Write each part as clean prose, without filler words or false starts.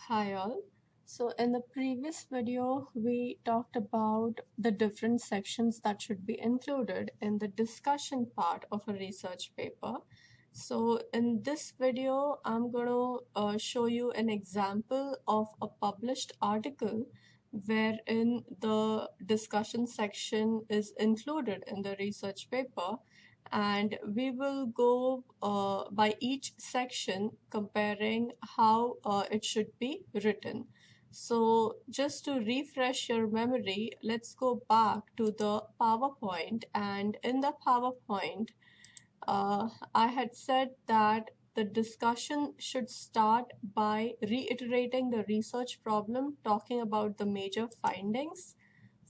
Hi all. So in the previous video, we talked about the different sections that should be included in the discussion part of a research paper. So in this video, I'm going to show you an example of a published article wherein the discussion section is included in the research paper, and we will go by each section comparing how it should be written. So just to refresh your memory, let's go back to the PowerPoint, and in the PowerPoint I had said that the discussion should start by reiterating the research problem, talking about the major findings,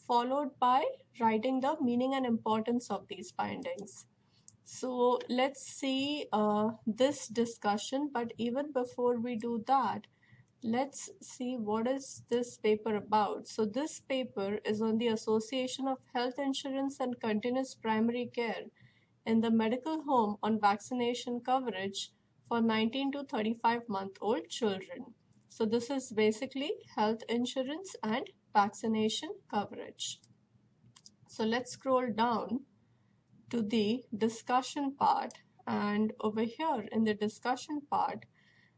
followed by writing the meaning and importance of these findings. So let's see this discussion, but even before we do that, let's see what is this paper about. So this paper is on the association of health insurance and continuous primary care in the medical home on vaccination coverage for 19 to 35-month-old children. So this is basically health insurance and vaccination coverage. So let's scroll down to the discussion part, and over here in the discussion part,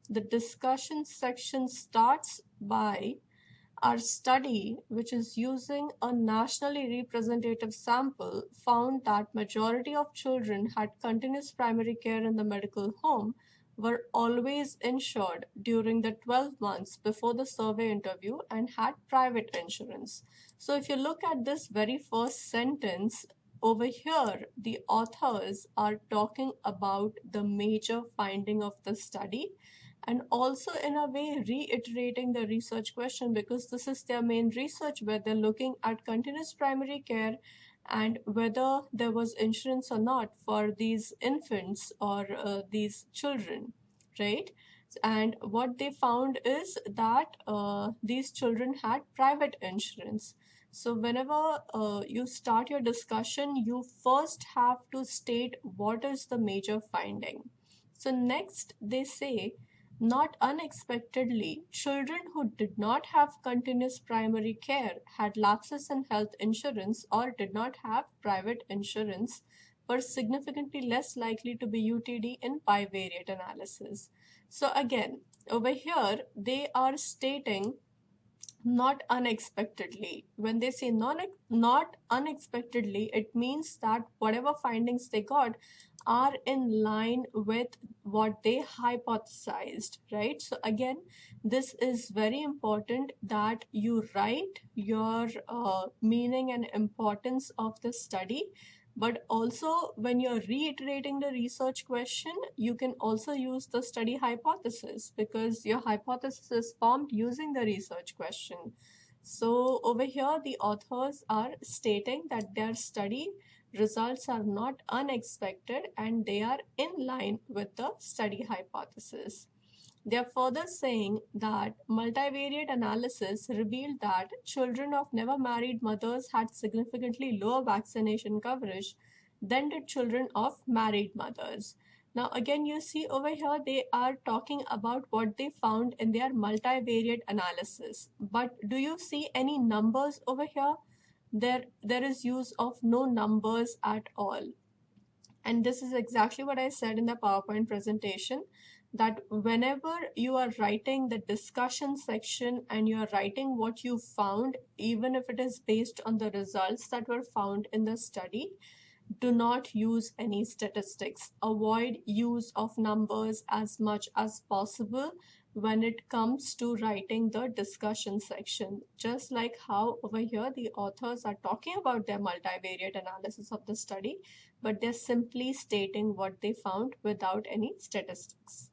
the discussion section starts by our study, which is using a nationally representative sample, found that majority of children had continuous primary care in the medical home were always insured during the 12 months before the survey interview and had private insurance. So if you look at this very first sentence, over here, the authors are talking about the major finding of the study, and also in a way reiterating the research question, because this is their main research where they're looking at continuous primary care and whether there was insurance or not for these infants or these children, right? And what they found is that these children had private insurance. So whenever you start your discussion, you first have to state what is the major finding. So next they say, not unexpectedly, children who did not have continuous primary care, had lapses in health insurance, or did not have private insurance were significantly less likely to be UTD in bivariate analysis. So again, over here, they are stating not unexpectedly. When they say not unexpectedly, it means that whatever findings they got are in line with what they hypothesized, right? So again, this is very important that you write your meaning and importance of the study, but also when you're reiterating the research question, you can also use the study hypothesis, because your hypothesis is formed using the research question. So over here, the authors are stating that their study results are not unexpected and they are in line with the study hypothesis. They are further saying that multivariate analysis revealed that children of never married mothers had significantly lower vaccination coverage than did children of married mothers. Now, again, you see over here, they are talking about what they found in their multivariate analysis. But do you see any numbers over here? There is use of no numbers at all. And this is exactly what I said in the PowerPoint presentation, that whenever you are writing the discussion section and you are writing what you found, even if it is based on the results that were found in the study, do not use any statistics. Avoid use of numbers as much as possible when it comes to writing the discussion section. Just like how over here the authors are talking about their multivariate analysis of the study, but they're simply stating what they found without any statistics.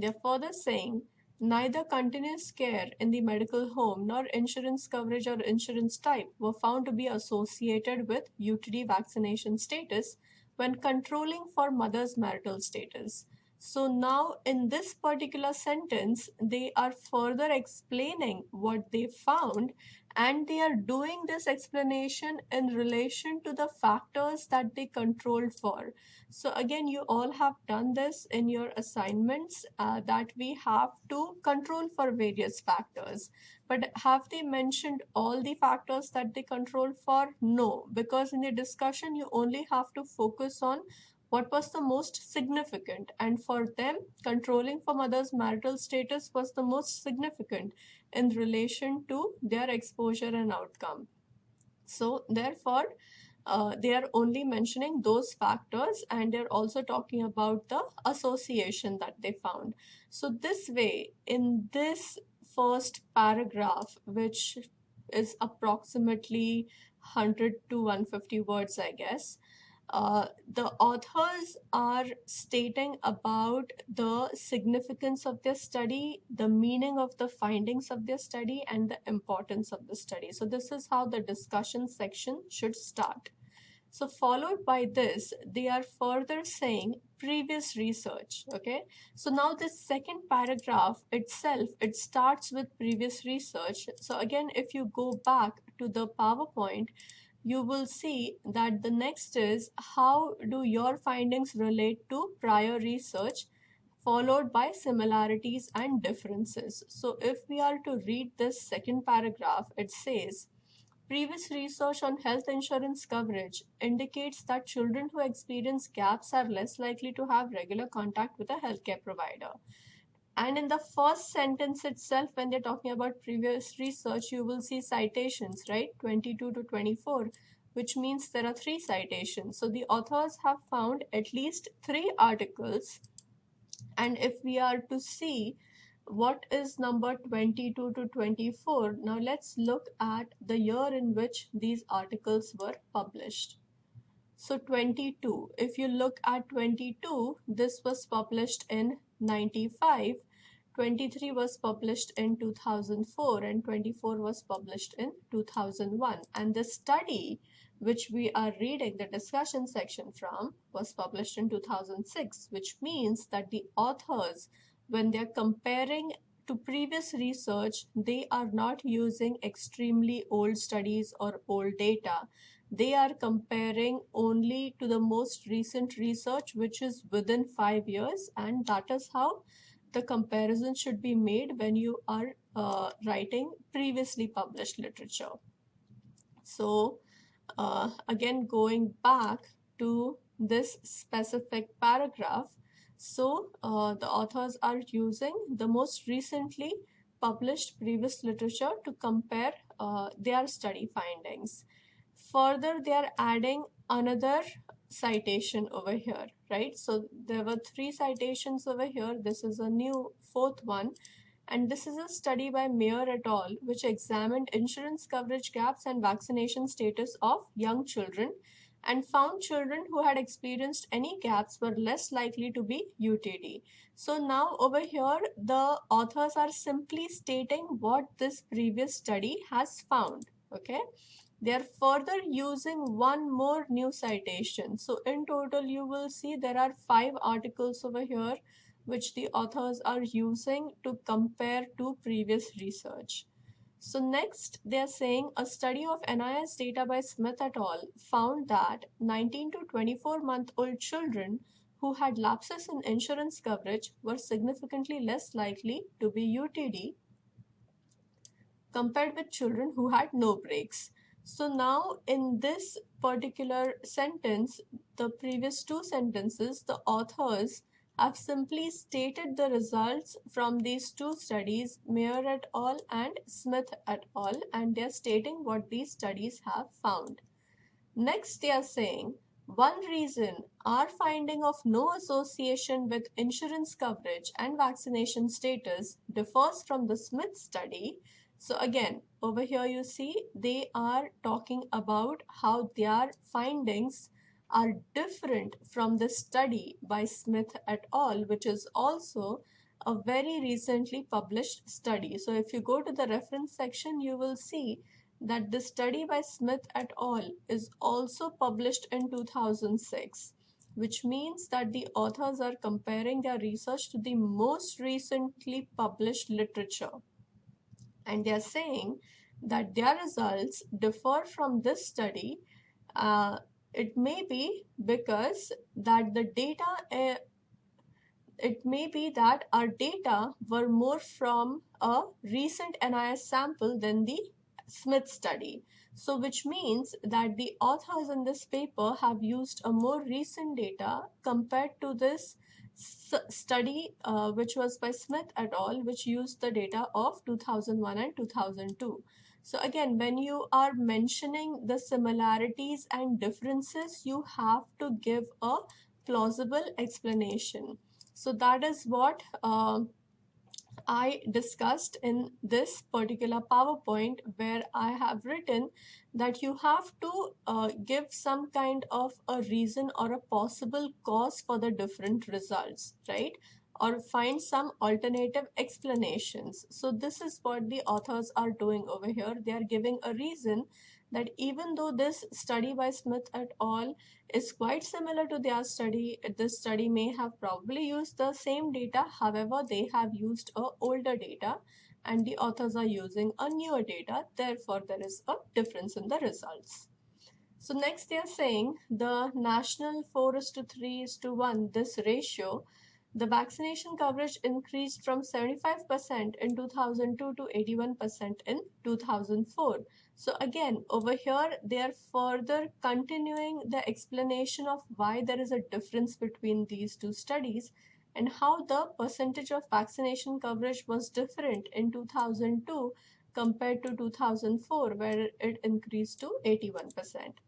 They're further saying, neither continuous care in the medical home nor insurance coverage or insurance type were found to be associated with UTD vaccination status when controlling for mother's marital status. So now in this particular sentence, they are further explaining what they found, and they are doing this explanation in relation to the factors that they controlled for. So again, you all have done this in your assignments, that we have to control for various factors. But have they mentioned all the factors that they control for? No, because in the discussion, you only have to focus on what was the most significant, and for them, controlling for mother's marital status was the most significant in relation to their exposure and outcome. So therefore, they are only mentioning those factors, and they're also talking about the association that they found. So this way, in this first paragraph, which is approximately 100 to 150 words, I guess, the authors are stating about the significance of their study, the meaning of the findings of their study, and the importance of the study. So this is how the discussion section should start. So followed by this, they are further saying previous research. Okay. So now this second paragraph itself, it starts with previous research. So again, if you go back to the PowerPoint, you will see that the next is how do your findings relate to prior research, followed by similarities and differences. So if we are to read this second paragraph, it says, previous research on health insurance coverage indicates that children who experience gaps are less likely to have regular contact with a healthcare provider. And in the first sentence itself, when they're talking about previous research, you will see citations, right? 22 to 24, which means there are 3 citations. So the authors have found at least 3 articles. And if we are to see what is number 22 to 24, now let's look at the year in which these articles were published. So 22, if you look at 22, this was published in 95, 23 was published in 2004, and 24 was published in 2001. And the study which we are reading the discussion section from was published in 2006, which means that the authors, when they're comparing to previous research, they are not using extremely old studies or old data. They are comparing only to the most recent research, which is within 5 years, and that is how the comparison should be made when you are writing previously published literature. So again, going back to this specific paragraph, so the authors are using the most recently published previous literature to compare their study findings. Further, they are adding another citation over here, right? So there were 3 citations over here. This is a new 4th one. And this is a study by Mayer et al., which examined insurance coverage gaps and vaccination status of young children and found children who had experienced any gaps were less likely to be UTD. So now over here, the authors are simply stating what this previous study has found. Okay. They are further using one more new citation. So in total, you will see there are 5 articles over here which the authors are using to compare to previous research. So next, they are saying a study of NIS data by Smith et al. Found that 19 to 24-month-old children who had lapses in insurance coverage were significantly less likely to be UTD compared with children who had no breaks. So now in this particular sentence, the previous 2 sentences, the authors have simply stated the results from these 2 studies, Mayer et al. And Smith et al., and they are stating what these studies have found. Next, they are saying, one reason our finding of no association with insurance coverage and vaccination status differs from the Smith study. So again, over here you see they are talking about how their findings are different from the study by Smith et al., which is also a very recently published study. So if you go to the reference section, you will see that the study by Smith et al. Is also published in 2006, which means that the authors are comparing their research to the most recently published literature. And they are saying that their results differ from this study, it may be because that the data it may be that our data were more from a recent NIS sample than the Smith study. So which means that the authors in this paper have used a more recent data compared to this study which was by Smith et al., which used the data of 2001 and 2002. So again, when you are mentioning the similarities and differences, you have to give a plausible explanation. So that is what I discussed in this particular PowerPoint, where I have written that you have to give some kind of a reason or a possible cause for the different results, right? Or find some alternative explanations. So this is what the authors are doing over here. They are giving a reason that even though this study by Smith et al. Is quite similar to their study, this study may have probably used the same data, however, they have used a older data and the authors are using a newer data, therefore there is a difference in the results. So next they are saying the national 4:3:1, this ratio, the vaccination coverage increased from 75% in 2002 to 81% in 2004. So again, over here, they are further continuing the explanation of why there is a difference between these two studies and how the percentage of vaccination coverage was different in 2002 compared to 2004, where it increased to 81%.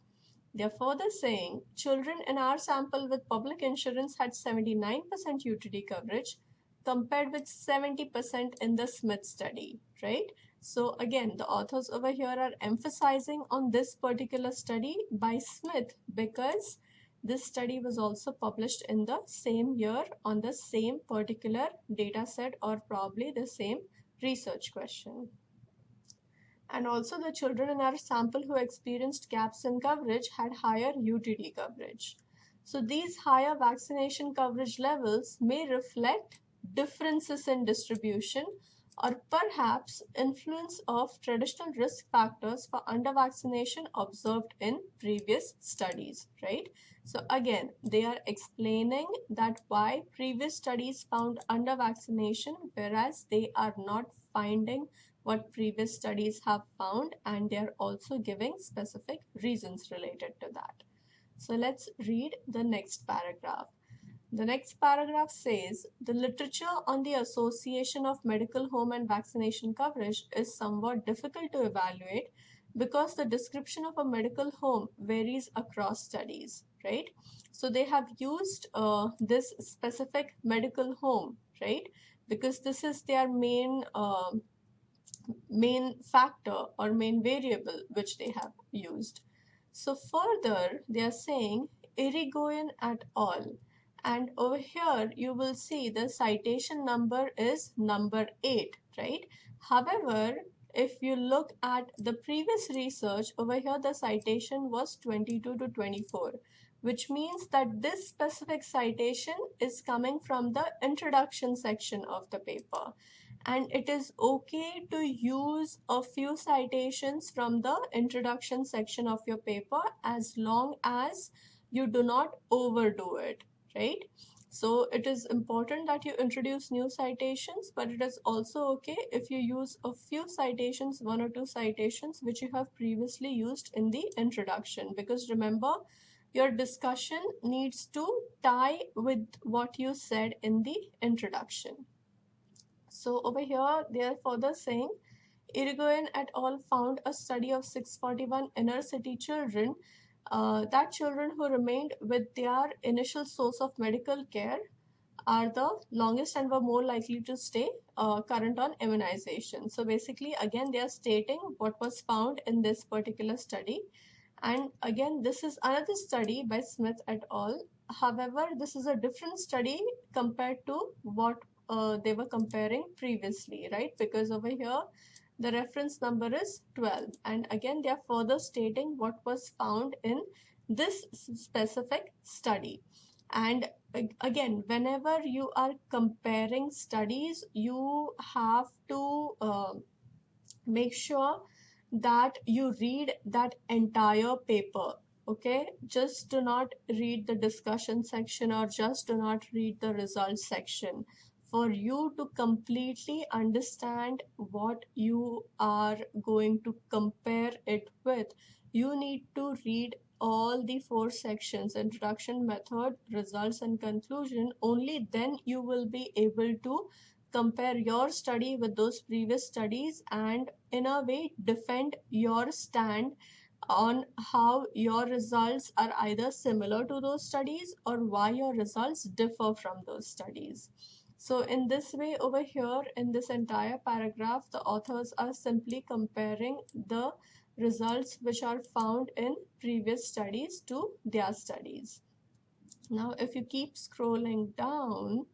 They are further saying children in our sample with public insurance had 79% UTD coverage compared with 70% in the Smith study, right? So again, the authors over here are emphasizing on this particular study by Smith because this study was also published in the same year on the same particular data set or probably the same research question. And also the children in our sample who experienced gaps in coverage had higher UTD coverage. So these higher vaccination coverage levels may reflect differences in distribution or perhaps influence of traditional risk factors for undervaccination observed in previous studies, right? So again, they are explaining that why previous studies found undervaccination, whereas they are not finding what previous studies have found, and they are also giving specific reasons related to that. So let's read the next paragraph. The next paragraph says, the literature on the association of medical home and vaccination coverage is somewhat difficult to evaluate because the description of a medical home varies across studies, right? So they have used this specific medical home, right? Because this is their main factor or main variable which they have used. So further, they are saying Irigoyen et al. And over here, you will see the citation number is number 8, right? However, if you look at the previous research, over here the citation was 22 to 24, which means that this specific citation is coming from the introduction section of the paper. And it is okay to use a few citations from the introduction section of your paper as long as you do not overdo it, right? So it is important that you introduce new citations, but it is also okay if you use a few citations, 1 or 2 citations, which you have previously used in the introduction. Because remember, your discussion needs to tie with what you said in the introduction. So over here, they are further saying, Irigoyen et al. Found a study of 641 inner city children, that children who remained with their initial source of medical care are the longest and were more likely to stay current on immunization. So basically, again, they are stating what was found in this particular study. And again, this is another study by Smith et al. However, this is a different study compared to what they were comparing previously, right? Because over here, the reference number is 12. And again, they are further stating what was found in this specific study. And again, whenever you are comparing studies, you have to make sure that you read that entire paper. Okay, just do not read the discussion section or just do not read the results section. For you to completely understand what you are going to compare it with, you need to read all the 4 sections: introduction, method, results, and conclusion. Only then you will be able to compare your study with those previous studies and in a way defend your stand on how your results are either similar to those studies or why your results differ from those studies. So in this way, over here in this entire paragraph, the authors are simply comparing the results which are found in previous studies to their studies. Now if you keep scrolling down,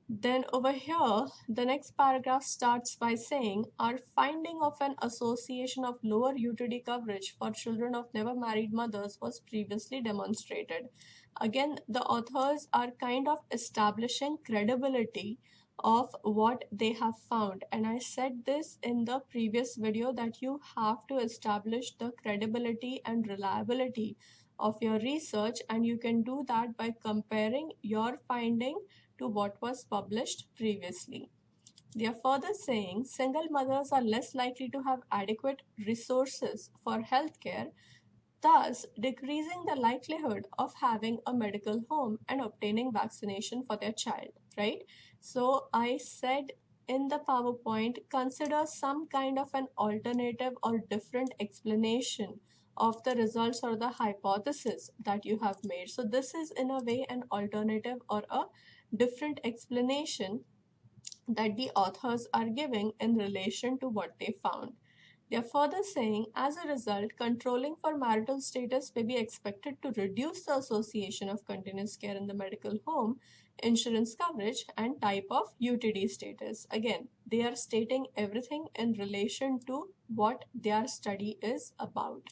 then over here, the next paragraph starts by saying, our finding of an association of lower UTD coverage for children of never married mothers was previously demonstrated. Again, the authors are kind of establishing credibility of what they have found. And I said this in the previous video that you have to establish the credibility and reliability of your research, and you can do that by comparing your finding to what was published previously. They are further saying single mothers are less likely to have adequate resources for healthcare, thus decreasing the likelihood of having a medical home and obtaining vaccination for their child, right? So I said in the PowerPoint, consider some kind of an alternative or different explanation of the results or the hypothesis that you have made. So this is in a way an alternative or a different explanation that the authors are giving in relation to what they found. They are further saying, as a result, controlling for marital status may be expected to reduce the association of continuous care in the medical home, insurance coverage, and type of UTD status. Again, they are stating everything in relation to what their study is about.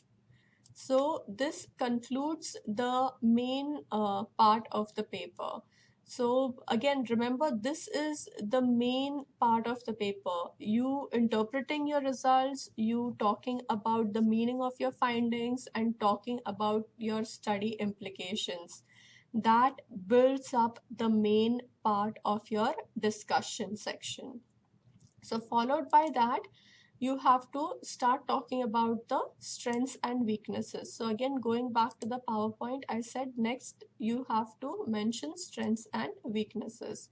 So this concludes the main part of the paper. So again, remember, this is the main part of the paper. You interpreting your results, you talking about the meaning of your findings, and talking about your study implications. That builds up the main part of your discussion section. So followed by that, you have to start talking about the strengths and weaknesses. So again, going back to the PowerPoint, I said next you have to mention strengths and weaknesses.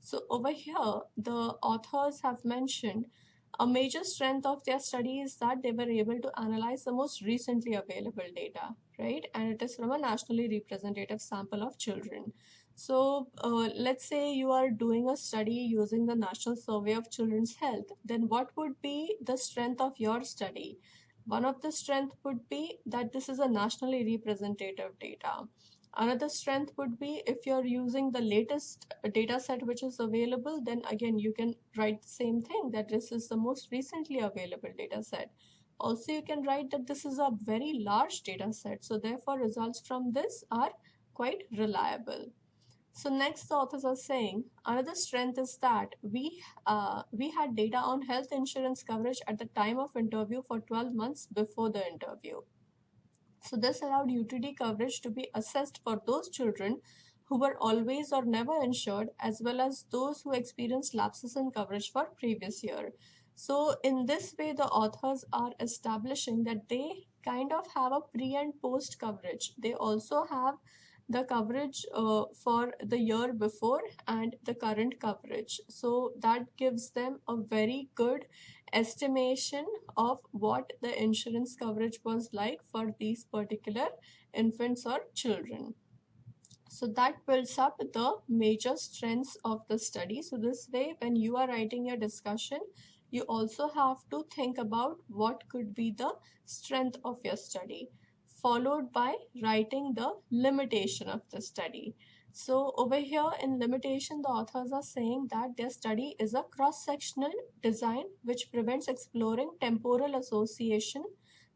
So over here, the authors have mentioned a major strength of their study is that they were able to analyze the most recently available data, right? And it is from a nationally representative sample of children. So let's say you are doing a study using the National Survey of Children's Health, then what would be the strength of your study? One of the strength would be that this is a nationally representative data. Another strength would be if you're using the latest data set which is available, then again you can write the same thing, that this is the most recently available data set. Also, you can write that this is a very large data set, so therefore results from this are quite reliable. So next, the authors are saying another strength is that we had data on health insurance coverage at the time of interview for 12 months before the interview. So this allowed UTD coverage to be assessed for those children who were always or never insured, as well as those who experienced lapses in coverage for previous year. So in this way, the authors are establishing that they kind of have a pre and post coverage. They also have the coverage for the year before and the current coverage. So that gives them a very good estimation of what the insurance coverage was like for these particular infants or children. So that builds up the major strengths of the study. So this way, when you are writing your discussion, you also have to think about what could be the strength of your study, followed by writing the limitation of the study. So over here in limitation, the authors are saying that their study is a cross-sectional design which prevents exploring temporal association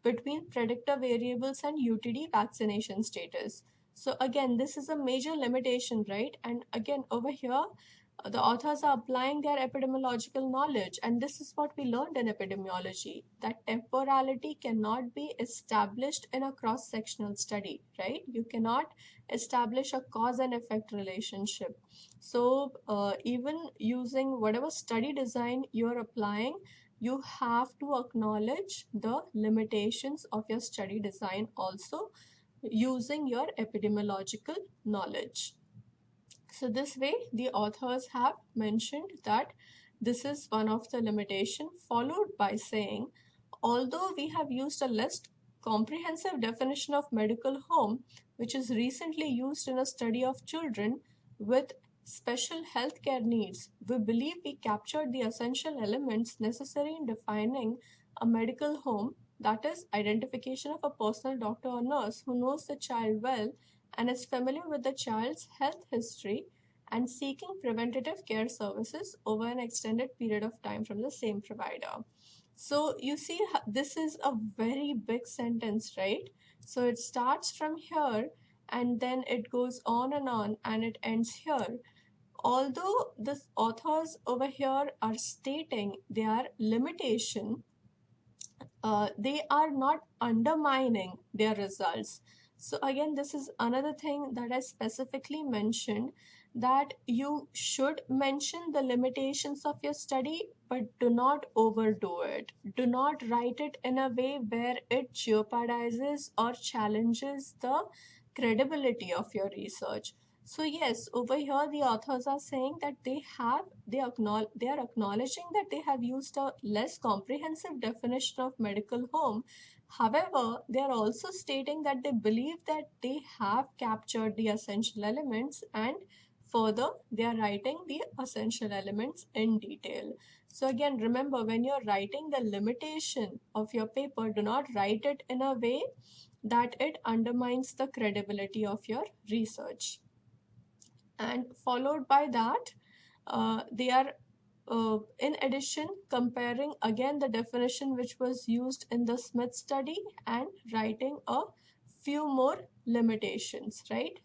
between predictor variables and UTD vaccination status. So again, this is a major limitation, right? And again, over here, The authors are applying their epidemiological knowledge, and this is what we learned in epidemiology, that temporality cannot be established in a cross-sectional study, right? You cannot establish a cause and effect relationship. So even using whatever study design you're applying, you have to acknowledge the limitations of your study design also using your epidemiological knowledge. So this way, the authors have mentioned that this is one of the limitation, followed by saying, although we have used a less comprehensive definition of medical home, which is recently used in a study of children with special healthcare needs, we believe we captured the essential elements necessary in defining a medical home, that is, identification of a personal doctor or nurse who knows the child well and is familiar with the child's health history and seeking preventative care services over an extended period of time from the same provider. So you see, this is a very big sentence, right? So it starts from here and then it goes on and it ends here. Although the authors over here are stating their limitation, they are not undermining their results. So again, this is another thing that I specifically mentioned, that you should mention the limitations of your study, but do not overdo it. Do not write it in a way where it jeopardizes or challenges the credibility of your research. So yes, over here the authors are saying that they are acknowledging that they have used a less comprehensive definition of medical home. However, they are also stating that they believe that they have captured the essential elements, and further they are writing the essential elements in detail. So again, remember, when you're writing the limitation of your paper, do not write it in a way that it undermines the credibility of your research. And followed by that, they are in addition comparing again the definition which was used in the Smith study and writing a few more limitations, right?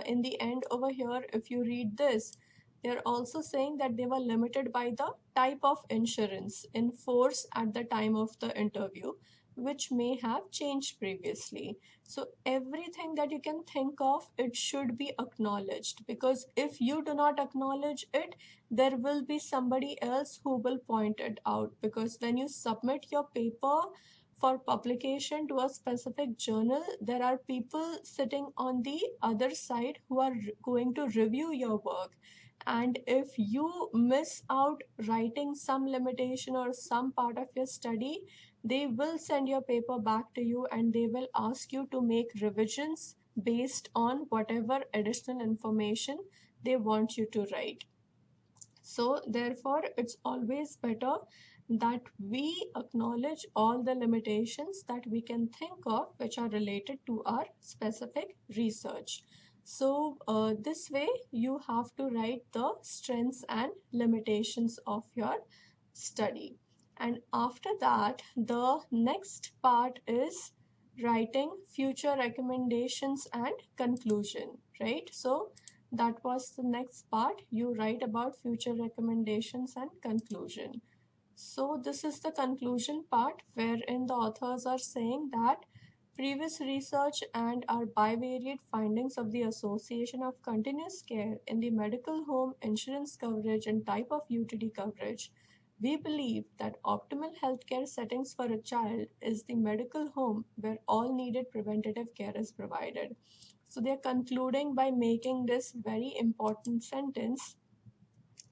In the end over here, if you read this, they're also saying that they were limited by the type of insurance in force at the time of the interview, which may have changed previously. So everything that you can think of, it should be acknowledged, because if you do not acknowledge it, there will be somebody else who will point it out. Because when you submit your paper for publication to a specific journal, there are people sitting on the other side who are going to review your work. And if you miss out writing some limitation or some part of your study, they will send your paper back to you and they will ask you to make revisions based on whatever additional information they want you to write. So therefore, it's always better that we acknowledge all the limitations that we can think of which are related to our specific research. So this way you have to write the strengths and limitations of your study. And after that, the next part is writing future recommendations and conclusion, right? So that was the next part. You write about future recommendations and conclusion. So this is the conclusion part, wherein the authors are saying that previous research and our bivariate findings of the association of continuous care in the medical home insurance coverage and type of UTD coverage, we believe that optimal healthcare settings for a child is the medical home where all needed preventative care is provided. So they're concluding by making this very important sentence,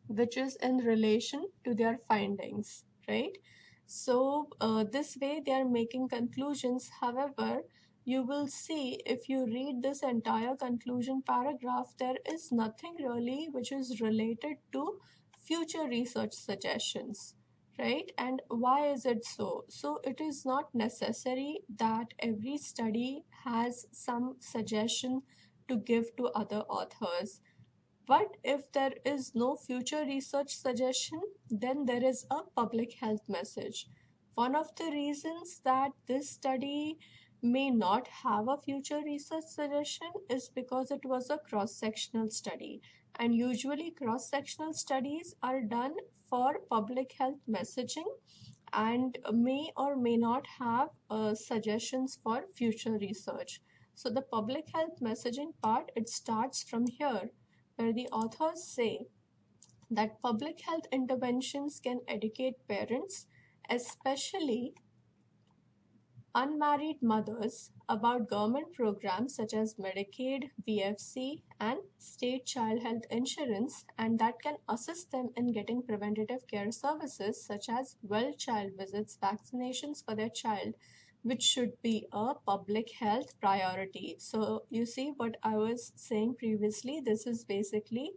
which is in relation to their findings, right? So this way they are making conclusions. However, you will see if you read this entire conclusion paragraph, there is nothing really which is related to future research suggestions, right? And why is it so? So it is not necessary that every study has some suggestion to give to other authors. But if there is no future research suggestion, then there is a public health message. One of the reasons that this study may not have a future research suggestion is because it was a cross-sectional study. And usually cross-sectional studies are done for public health messaging and may or may not have suggestions for future research. So the public health messaging part, it starts from here, where the authors say that public health interventions can educate parents, especially unmarried mothers, about government programs such as Medicaid, VFC, and state child health insurance, and that can assist them in getting preventative care services such as well child visits, vaccinations for their child, which should be a public health priority. So, you see what I was saying previously, this is basically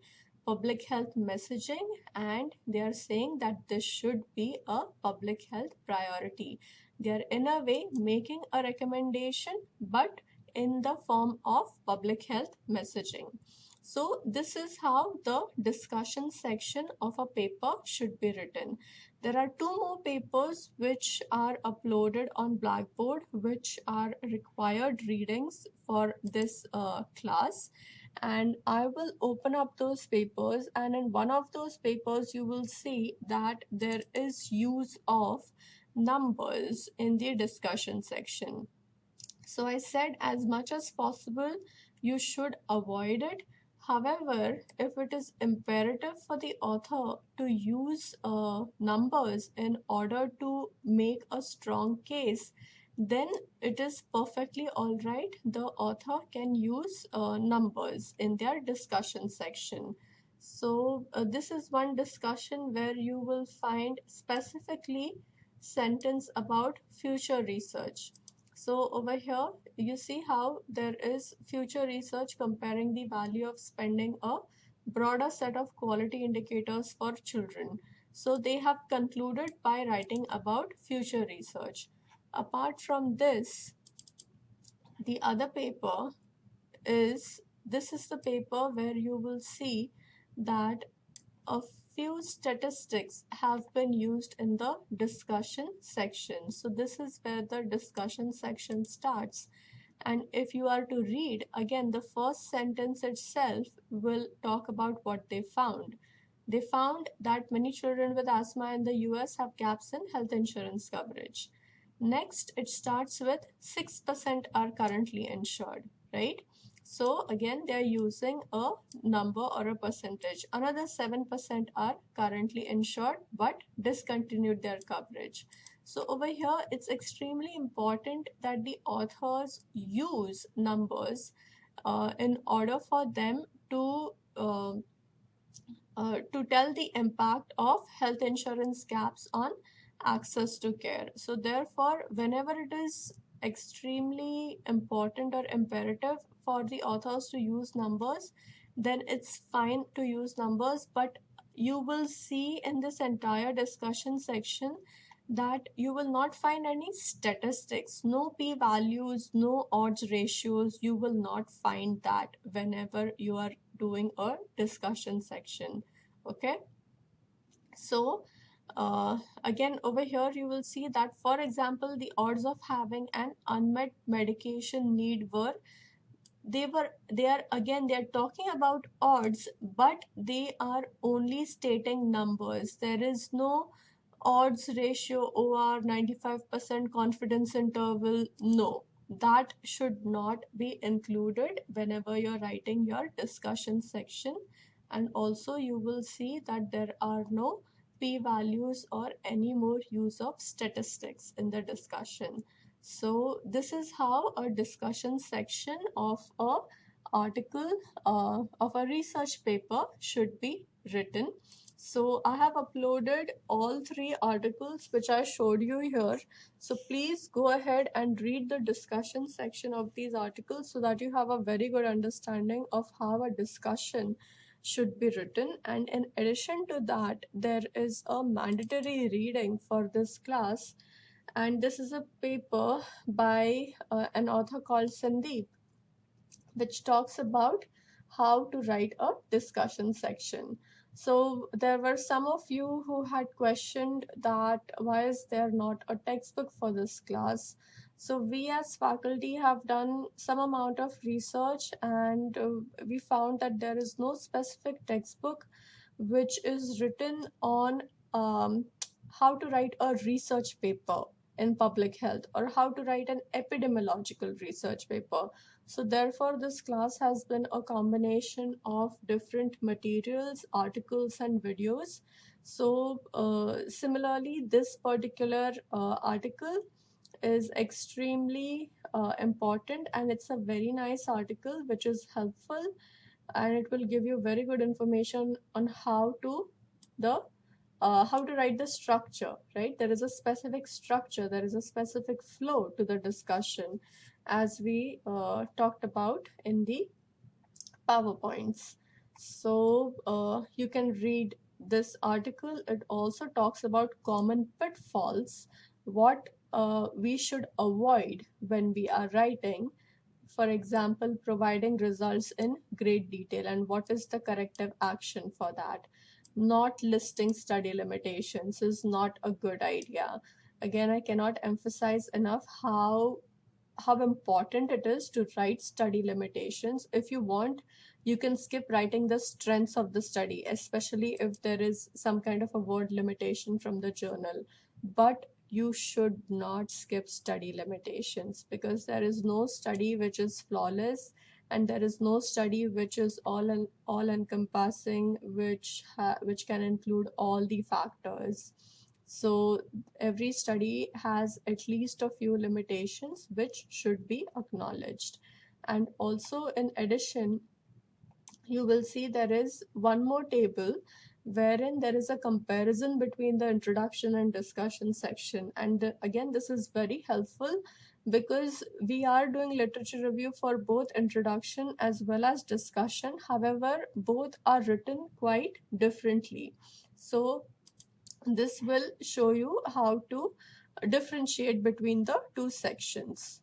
public health messaging, and they are saying that this should be a public health priority. They are in a way making a recommendation, but in the form of public health messaging. So this is how the discussion section of a paper should be written. There are two more papers which are uploaded on Blackboard, which are required readings for this class. And I will open up those papers, and in one of those papers you will see that there is use of numbers in the discussion section. So I said as much as possible you should avoid it. However, if it is imperative for the author to use numbers in order to make a strong case, then it is perfectly all right. The author can use numbers in their discussion section. So this is one discussion where you will find specifically sentence about future research. So over here, you see how there is future research comparing the value of spending a broader set of quality indicators for children. So they have concluded by writing about future research. Apart from this, the other paper is, this is the paper where you will see that a few statistics have been used in the discussion section. So this is where the discussion section starts. And if you are to read, again, the first sentence itself will talk about what they found. They found that many children with asthma in the US have gaps in health insurance coverage. Next, it starts with 6% are currently insured, right? So again, they're using a number or a percentage. Another 7% are currently insured but discontinued their coverage. So over here, it's extremely important that the authors use numbers in order for them to tell the impact of health insurance gaps on access to care. So therefore, whenever it is extremely important or imperative for the authors to use numbers, then it's fine to use numbers. But you will see in this entire discussion section that you will not find any statistics, no p-values, no odds ratios. You will not find that whenever you are doing a discussion section. Okay, so again over here you will see that, for example, the odds of having an unmet medication need were, they are again, they are talking about odds, but they are only stating numbers. There is no odds ratio, or 95% confidence interval. No, that should not be included whenever you're writing your discussion section. And also you will see that there are no p-values or any more use of statistics in the discussion. So this is how a discussion section of a article of a research paper should be written. So I have uploaded all three articles which I showed you here. So please go ahead and read the discussion section of these articles so that you have a very good understanding of how a discussion should be written. And in addition to that, there is a mandatory reading for this class. And this is a paper by an author called Sandeep, which talks about how to write a discussion section. So there were some of you who had questioned that why is there not a textbook for this class. So we as faculty have done some amount of research, and we found that there is no specific textbook which is written on um, how to write a research paper in public health or how to write an epidemiological research paper. So therefore, this class has been a combination of different materials, articles, and videos. So similarly, this particular article is extremely important, and it's a very nice article which is helpful, and it will give you very good information on the how to write the structure, right? There is a specific structure, there is a specific flow to the discussion, as we talked about in the PowerPoints. So you can read this article. It also talks about common pitfalls, what we should avoid when we are writing. For example, providing results in great detail and what is the corrective action for that. Not listing study limitations is not a good idea. Again, I cannot emphasize enough how important it is to write study limitations. If you want, you can skip writing the strengths of the study, especially if there is some kind of a word limitation from the journal. But you should not skip study limitations, because there is no study which is flawless, and there is no study which is all encompassing, which can include all the factors. So every study has at least a few limitations which should be acknowledged. And also, in addition, you will see there is one more table wherein there is a comparison between the introduction and discussion section. And again, this is very helpful because we are doing literature review for both introduction as well as discussion. However, both are written quite differently. So this will show you how to differentiate between the two sections.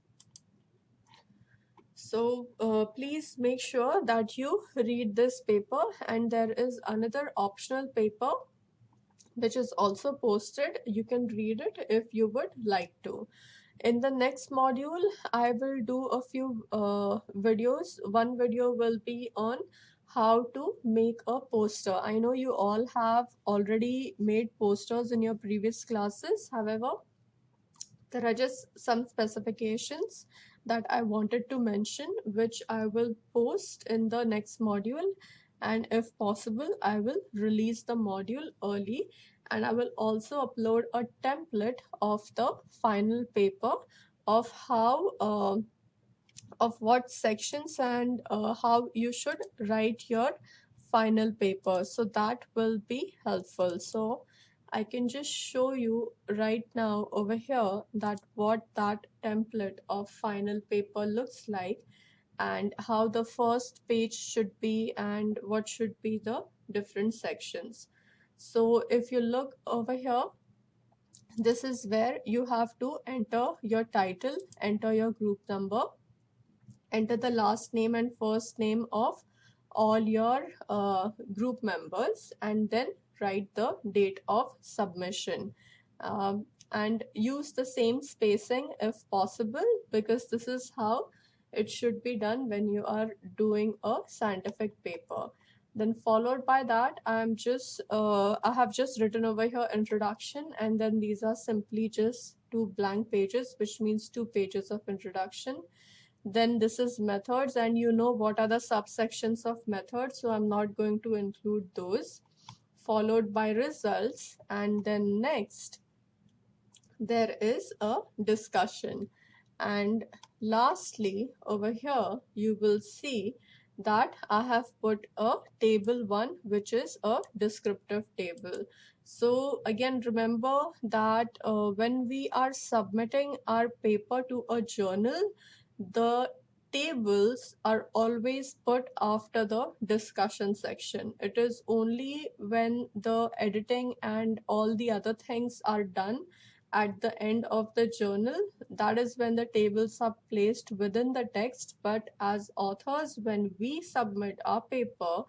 So please make sure that you read this paper, and there is another optional paper which is also posted. You can read it if you would like to. In the next module, I will do a few videos. One video will be on how to make a poster. I know you all have already made posters in your previous classes. However, there are just some specifications that I wanted to mention, which I will post in the next module. And if possible, I will release the module early, and I will also upload a template of the final paper of how of what sections and how you should write your final paper. So that will be helpful. So I can just show you right now over here that what that template of final paper looks like, and how the first page should be, and what should be the different sections. So if you look over here, this is where you have to enter your title, enter your group number, enter the last name and first name of all your group members, and then write the date of submission. And use the same spacing if possible, because this is how it should be done when you are doing a scientific paper. Then followed by that, I have just written over here introduction, and then these are simply just two blank pages, which means 2 pages of introduction. Then this is methods, and you know what are the subsections of methods, so I'm not going to include those. Followed by results, and then next there is a discussion. And lastly, over here you will see that I have put a table 1, which is a descriptive table. So again, remember that when we are submitting our paper to a journal, the tables are always put after the discussion section. It is only when the editing and all the other things are done at the end of the journal, that is when the tables are placed within the text. But as authors, when we submit our paper,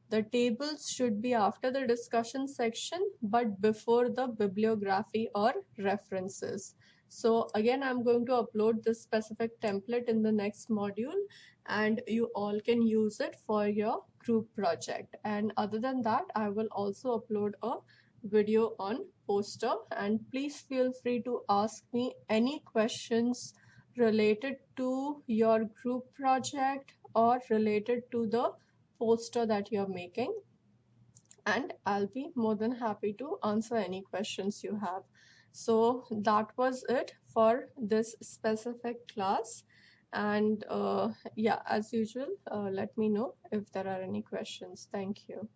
the tables should be after the discussion section but before the bibliography or references. So again, I'm going to upload this specific template in the next module, and you all can use it for your group project. And other than that, I will also upload a video on poster, and please feel free to ask me any questions related to your group project or related to the poster that you're making, and I'll be more than happy to answer any questions you have. So that was it for this specific class. And yeah, as usual, let me know if there are any questions. Thank you.